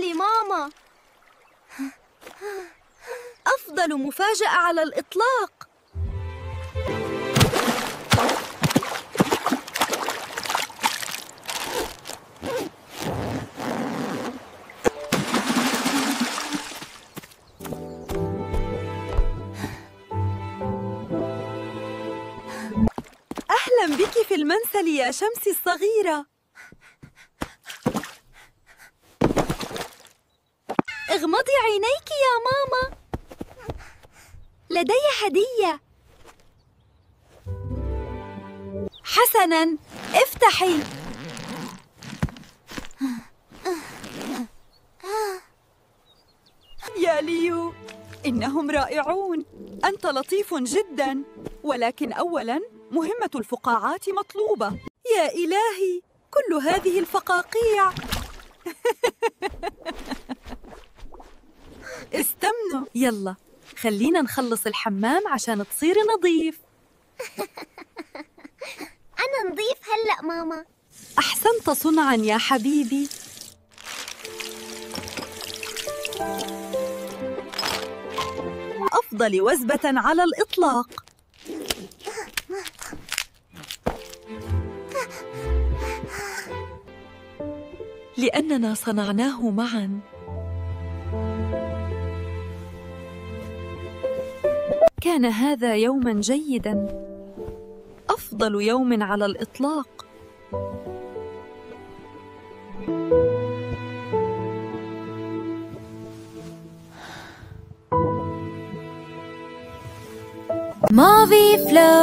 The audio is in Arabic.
لماما. أفضل مفاجأة على الإطلاق. أهلاً بك في المنزل يا شمسي الصغيرة. اغمضي عينيك يا ماما، لدي هدية. حسناً، افتحي. يا ليو، إنهم رائعون. أنت لطيف جداً، ولكن أولاً مهمة الفقاعات مطلوبة. يا إلهي، كل هذه الفقاقيع. استمنوا، يلا خلينا نخلص الحمام عشان تصيري نظيف. أنا نظيف هلأ ماما. أحسنت صنعاً يا حبيبي. أفضل وجبة على الإطلاق. لأننا صنعناه معاً. كان هذا يوماً جيداً، أفضل يوم على الإطلاق. Movie Flow.